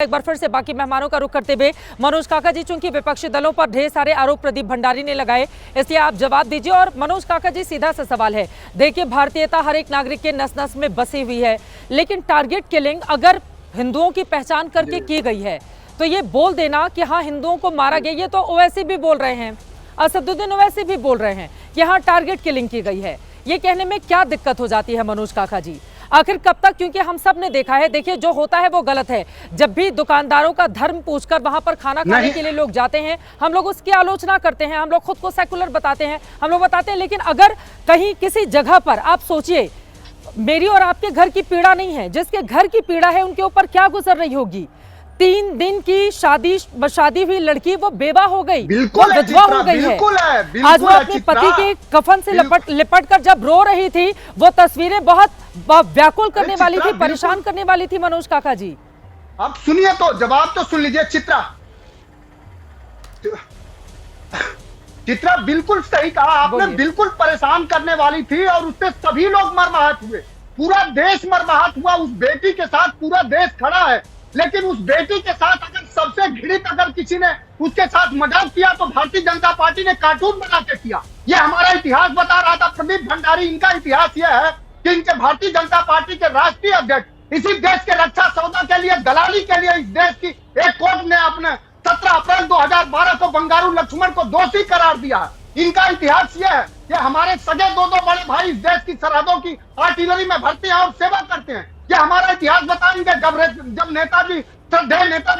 एक बार फिर से बाकी मेहमानों का रुख करते हुए मनोज काका जी, चूंकि विपक्षी दलों पर ढेर सारे आरोप प्रदीप भंडारी ने लगाए, इसलिए आप जवाब दीजिए। और मनोज काका जी, सीधा सा सवाल है, देखिए भारतीयता हर एक नागरिक के नस नस में बसी हुई है, लेकिन टारगेट किलिंग अगर हिंदुओं की पहचान करके की गई है तो ये बोल देना कि हाँ हिंदुओं को मारा गया, ये तो ओवैसी भी बोल रहे हैं, असदुद्दीन ओवैसी भी बोल रहे हैं कि हाँ टारगेट किलिंग की गई है, ये कहने में क्या दिक्कत हो जाती है मनोज काका जी? आखिर कब तक? क्योंकि हम सब ने देखा है, देखिए जो होता है वो गलत है। जब भी दुकानदारों का धर्म पूछकर वहां पर खाना खाने के लिए लोग जाते हैं, हम लोग उसकी आलोचना करते हैं, हम लोग खुद को सेकुलर बताते हैं, हम लोग बताते हैं, लेकिन अगर कहीं किसी जगह पर आप सोचिए, मेरी और आपके घर की पीड़ा नहीं है, जिसके घर की पीड़ा है उनके ऊपर क्या गुजर रही होगी। 3 दिन की शादी हुई लड़की वो बेवा हो गई, वो विधवा हो गई है। आज वो अपने पति के कफन से लिपट कर जब रो रही थी, वो तस्वीरें बहुत व्याकुल करने वाली थी, परेशान करने वाली थी मनोज काका जी। अब सुनिए तो जवाब तो सुन लीजिए। चित्रा बिल्कुल सही कहा आपने, बिल्कुल परेशान करने वाली थी और उससे सभी लोग मर्माहत हुए, पूरा देश मर्माहत हुआ। उस बेटी के साथ पूरा देश खड़ा है, लेकिन उस बेटी के साथ अगर सबसे घृणित अगर किसी ने उसके साथ मजाक किया तो भारतीय जनता पार्टी ने कार्टून बना के किया। ये हमारा इतिहास बता रहा था प्रदीप भंडारी। इनका इतिहास यह है कि इनके भारतीय जनता पार्टी के राष्ट्रीय अध्यक्ष इसी देश के रक्षा सौदा के लिए, दलाली के लिए इस देश की एक कोर्ट ने अपने 17 अप्रैल 2012 को बंगारू लक्ष्मण को दोषी करार दिया। इनका इतिहास यह है कि हमारे सगे दो बड़े भाई इस देश की सरहदों की आर्टिलरी में भर्ती हैं और सेवा करते हैं। ये हमारा इतिहास बताएंगे। जब नेताजी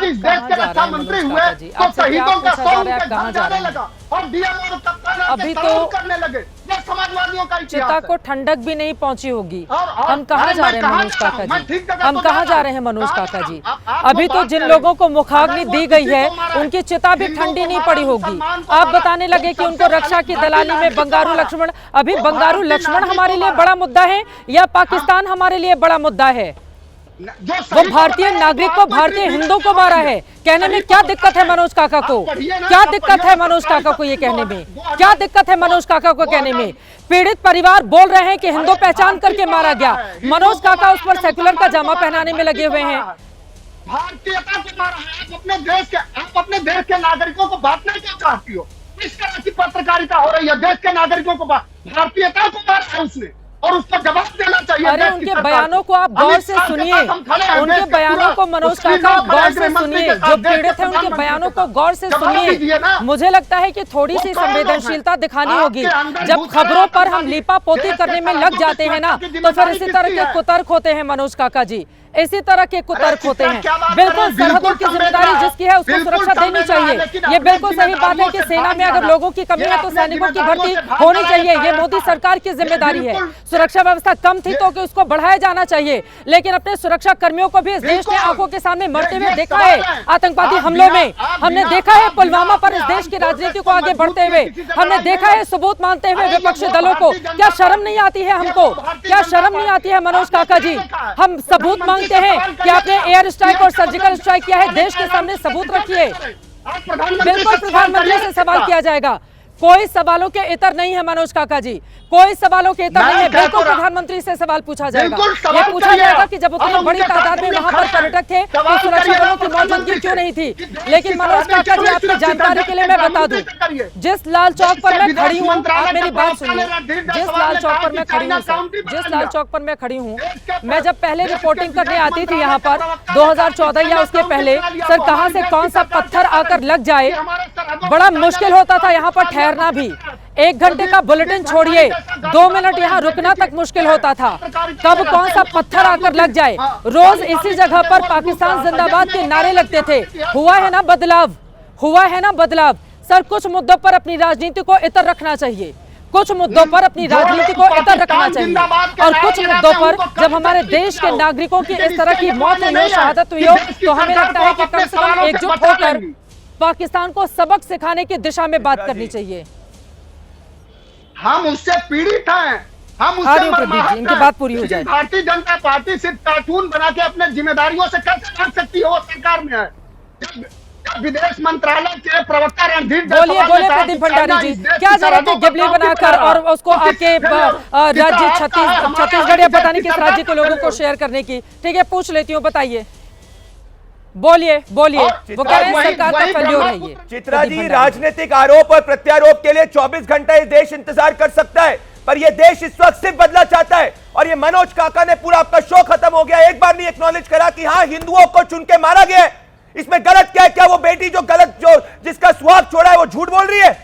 इस देश के रक्षा मंत्री हुए तो शहीदों का सौ उनके जाने लगा और डीएम और कप्तान अभी तो करने लगे। ये समाजवादियों का इतिहास चिता को ठंडक भी नहीं पहुंची होगी। हम कहाँ जा रहे हैं मनोज काका जी? हम कहाँ जा रहे हैं मनोज काका जी? अभी तो जिन लोगों को मुखाग्नि दी गई है उनकी चिता भी ठंडी नहीं पड़ी होगी। आप बताने लगे कि उनको रक्षा की दलाली में बंगारू लक्ष्मण, अभी बंगारू लक्ष्मण हमारे लिए बड़ा मुद्दा है या पाकिस्तान हमारे लिए बड़ा मुद्दा है? वो भारतीय नागरिक को, भारतीय हिंदू को मारा है, कहने में क्या दिक्कत है मनोज काका को? क्या दिक्कत है मनोज काका को ये कहने में? क्या दिक्कत है मनोज काका को कहने में? पीड़ित परिवार बोल रहे हैं कि हिंदू पहचान करके मारा गया, मनोज काका उस पर सेकुलर का जामा पहनाने में लगे हुए हैं। भारतीयता को मारा है। आप अपने देश के नागरिकों को बांटना क्यों चाहती हो? इस तरह की पत्रकारिता हो रही है। देश के नागरिकों को भारतीयता को मारा है उसने और उसको जवाब देना चाहिए। अरे उनके बयानों को आप गौर से सुनिए, उनके बयानों को मनोज काका गौर से सुनिए, जो पीड़ित है उनके बयानों को गौर से सुनिए। मुझे लगता है कि थोड़ी सी संवेदनशीलता दिखानी होगी। जब खबरों पर हम लीपा पोती करने में लग जाते हैं ना, तो फिर इसी तरह के कुतर्क होते हैं मनोज काका जी, इसी तरह के कुतर्क होते हैं। बिल्कुल सरहदों की जिम्मेदारी जिसकी है उसको सुरक्षा देनी चाहिए। ये बिल्कुल सही बात है कि सेना में अगर लोगों की कमी है तो सैनिकों की भर्ती होनी चाहिए, ये मोदी सरकार की जिम्मेदारी है। सुरक्षा व्यवस्था कम थी तो कि उसको बढ़ाया जाना चाहिए, लेकिन अपने सुरक्षा कर्मियों को भी इस देश ने आंखों के सामने मरते हुए देखा है। आतंकवादी हमलों में हमने देखा है, पुलवामा पर इस देश की राजनीति को आगे बढ़ते हुए हमने देखा है, सबूत मानते हुए विपक्षी दलों को। क्या शर्म नहीं आती है हमको? क्या शर्म नहीं आती है मनोज काका जी? हम सबूत मांगते हैं कि आपने एयर स्ट्राइक और सर्जिकल स्ट्राइक किया है, देश के सामने सबूत रखिए। बिल्कुल प्रधानमंत्री से सवाल किया जाएगा, कोई सवालों के इतर नहीं है मनोज काका जी, कोई सवालों के इतर नहीं है। बिल्कुल प्रधानमंत्री से सवाल पूछा जाएगा। ये पूछा जाएगा कि जब उतनी बड़ी तादाद में वहां पर पर्यटक थे तो सुरक्षा बलों की मौजूदगी क्यों नहीं थी? लेकिन मनोज काका जी, आपकी जानकारी के लिए मैं बता दूं, जिस लाल चौक पर मैं खड़ी हूँ, आप मेरी बात सुनिए, जिस लाल चौक पर मैं खड़ी हूँ, जिस लाल चौक पर मैं खड़ी हूँ, मैं जब पहले रिपोर्टिंग करने आती थी यहाँ पर 2014 या उसके पहले, सर कहाँ से कौन सा पत्थर आकर लग जाए, बड़ा मुश्किल होता था यहाँ पर ठहरना भी। 1 घंटे का बुलेटिन छोड़िए, 2 मिनट यहाँ रुकना तक मुश्किल होता था। कब कौन सा पत्थर आकर लग जाए। रोज इसी जगह पर पाकिस्तान जिंदाबाद के नारे लगते थे। हुआ है ना बदलाव, हुआ है ना बदलाव। सर कुछ मुद्दों पर अपनी राजनीति को इतर रखना चाहिए, कुछ मुद्दों पर अपनी राजनीति को इतर रखना चाहिए, और कुछ मुद्दों पर जब हमारे देश के नागरिकों की इस तरह की मौत हुई हो, शहादत हुई हो, तो हमें लगता है कि कम से कम एकजुट होकर पाकिस्तान को सबक सिखाने की दिशा में बात करनी चाहिए। हम उससे पीड़ित हैं, हम उससे मर्माहत हैं। इनकी बात पूरी हो जाए। भारतीय जनता पार्टी सिर्फ कार्टून बना के अपने जिम्मेदारियों से कैसे भाग सकती है? वो सरकार में है। जब विदेश मंत्रालय के प्रवक्ता रणधीर, बोलिए प्रदीप भंडारी जी, क्या जरूरत है गिबली बनाकर और उसको आपके राज्य छत्तीसगढ़ या पता नहीं किस राज्य के लोगों को शेयर करने की? ठीक है, पूछ लेती हूँ, बताइए बोलिए बोलिए, और वो कह रहे हैं वही- सरकार का वही फेल्योर है ये। ब्रह्मपुत्र- चित्रा प्रदीप जी, भंडारी। राजनीतिक आरोप और प्रत्यारोप के लिए 24 घंटे ये देश इंतजार कर सकता है, पर ये देश इस वक्त सिर्फ बदला चाहता है। और ये मनोज काका ने पूरा आपका शो खत्म हो गया, एक बार नहीं एक्नॉलेज करा कि हाँ हिंदुओं को चुन के मारा गया है। इसमें गलत क्या है? क्या वो बेटी जो गलत जो जिसका सुहाग छोड़ा है वो झूठ बोल रही है?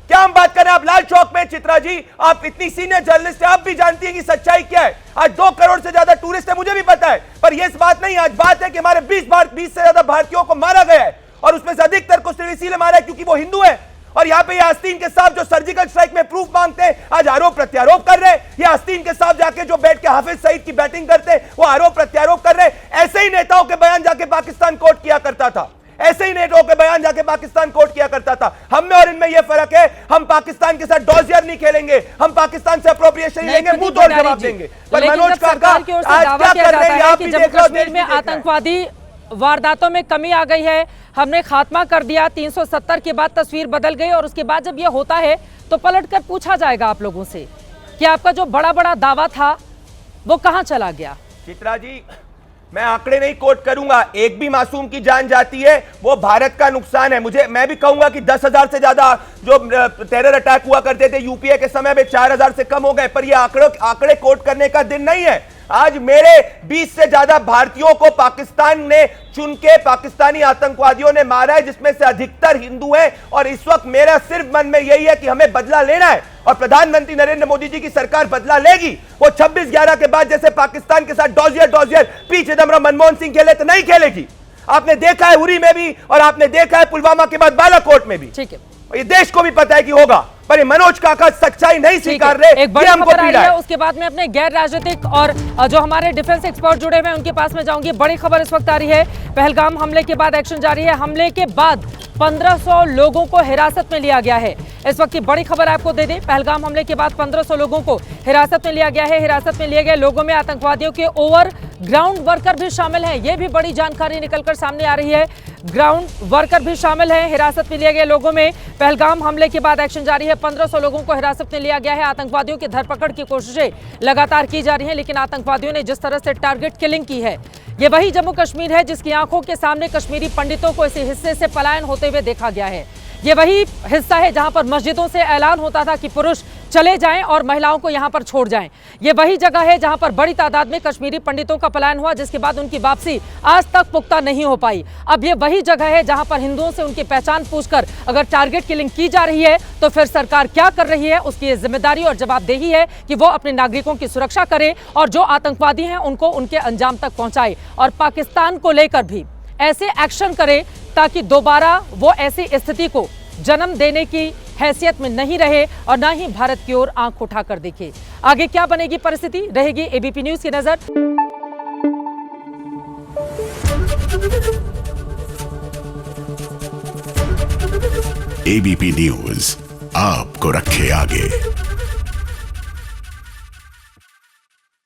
क्या हम बात कर रहे हैं? आप लाल चौक में, चित्रा जी आप इतनी सीनियर जर्नलिस्ट है, आप भी जानती हैं कि सच्चाई क्या है। आज 2 करोड़ से ज्यादा टूरिस्ट है, मुझे भी पता है, पर यह बात नहीं। आज बात है कि हमारे 20 से ज्यादा भारतीयों को मारा गया है, और उसमें से अधिकतर को सिर्फ इसीलिए मारा है क्योंकि वो हिंदू है। और यहाँ पे ये आस्तीन के साथ जो सर्जिकल स्ट्राइक में प्रूफ मांगते हैं, आज आरोप प्रत्यारोप कर रहे हैं। ये आस्तीन के साथ जाके जो बैठ के हाफिज सईद की बैटिंग करते हैं, वो आरोप प्रत्यारोप कर रहे हैं। ऐसे ही नेताओं के बयान जाके पाकिस्तान कोर्ट किया करता था, ऐसे ही नेताओं के बयान जाके पाकिस्तान कोर्ट किया करता था। हम में और इनमें यह फर्क है, हम पाकिस्तान के साथ डॉजियर नहीं खेलेंगे, हम पाकिस्तान से अप्रोप्रिएशन नहीं लेंगे, मुंह तोड़ जवाब देंगे। पर मनोज काका आज क्या कर रहे हैं? आप भी जम्मू देख रहे हो, कश्मीर देश में भी देख रहा है। आतंकवादी वारदातों में कमी आ गई है, हमने खात्मा कर दिया। 370 के बाद तस्वीर बदल गई, और उसके बाद जब यह होता है तो पलटकर पूछा जाएगा आप लोगों से कि आपका जो बड़ा बड़ा दावा था वो कहां चला गया। चित्रा जी, मैं आंकड़े नहीं कोट करूंगा, एक भी मासूम की जान जाती है वो भारत का नुकसान है। मैं भी कहूंगा कि 10,000 से ज्यादा जो टेरर अटैक हुआ करते थे यूपीए के समय में 4,000 से कम हो गए, पर ये आंकड़े कोट करने का दिन नहीं है। आज मेरे 20 से ज्यादा भारतीयों को पाकिस्तान ने चुन के पाकिस्तानी आतंकवादियों ने मारा है, जिसमें से अधिकतर हिंदू हैं। और इस वक्त मेरा सिर्फ मन में यही है कि हमें बदला लेना है, और प्रधानमंत्री नरेंद्र मोदी जी की सरकार बदला लेगी। वो 26/11 के बाद जैसे पाकिस्तान के साथ डॉजियर पी चिदम्बरम मनमोहन सिंह खेले तो नहीं खेलेगी। आपने देखा है उरी में भी, और आपने देखा है पुलवामा के बाद बालाकोट में भी। ठीक है, ये देश को भी पता है कि होगा, पर ये मनोज काका सच्चाई नहीं स्वीकार रहे। एक बड़ी ये हमको खबर आई पीड़ा है, है। उसके बाद में अपने गैर राजनीतिक और जो हमारे डिफेंस एक्सपर्ट जुड़े हुए हैं उनके पास में जाऊंगी। बड़ी खबर इस वक्त आ रही है, पहलगाम हमले के बाद एक्शन जारी है। हमले के बाद 1500 लोगों को हिरासत में लिया गया है। इस वक्त की बड़ी खबर आपको दे दें, पहलगाम हमले के बाद 1500 लोगों को हिरासत में लिया गया है। हिरासत में लिए गए लोगों में आतंकवादियों के ओवर ग्राउंड वर्कर भी शामिल हैं। यह भी बड़ी जानकारी निकलकर सामने आ रही है, ग्राउंड वर्कर भी शामिल हैं हिरासत में लिए गए लोगों में। पहलगाम हमले के बाद एक्शन जारी है, 1500 लोगों को हिरासत में लिया गया है। आतंकवादियों की धरपकड़ की कोशिशें लगातार की जा रही हैं, लेकिन आतंकवादियों ने जिस तरह से टारगेट किलिंग की है, ये वही जम्मू कश्मीर है जिसकी आंखों के सामने कश्मीरी पंडितों को इसी हिस्से से पलायन होते हुए देखा गया है। ये वही हिस्सा है जहां पर मस्जिदों से ऐलान होता था कि पुरुष चले जाएं और महिलाओं को यहां पर छोड़ जाएं। ये वही जगह है जहां पर बड़ी तादाद में कश्मीरी पंडितों का पलायन हुआ, जिसके बाद उनकी वापसी आज तक पुख्ता नहीं हो पाई। अब ये वही जगह है जहां पर हिंदुओं से उनकी पहचान पूछकर अगर टारगेट किलिंग की जा रही है, तो फिर सरकार क्या कर रही है? उसकी ये जिम्मेदारी और जवाबदेही है कि वो अपने नागरिकों की सुरक्षा करे, और जो आतंकवादी हैं उनको उनके अंजाम तक पहुंचाए, और पाकिस्तान को लेकर भी ऐसे एक्शन करे ताकि दोबारा वो ऐसी स्थिति को जन्म देने की हैसियत में नहीं रहे, और ना ही भारत की ओर आंख उठाकर देखे। आगे क्या बनेगी परिस्थिति, रहेगी एबीपी न्यूज की नजर। एबीपी न्यूज आपको रखे आगे।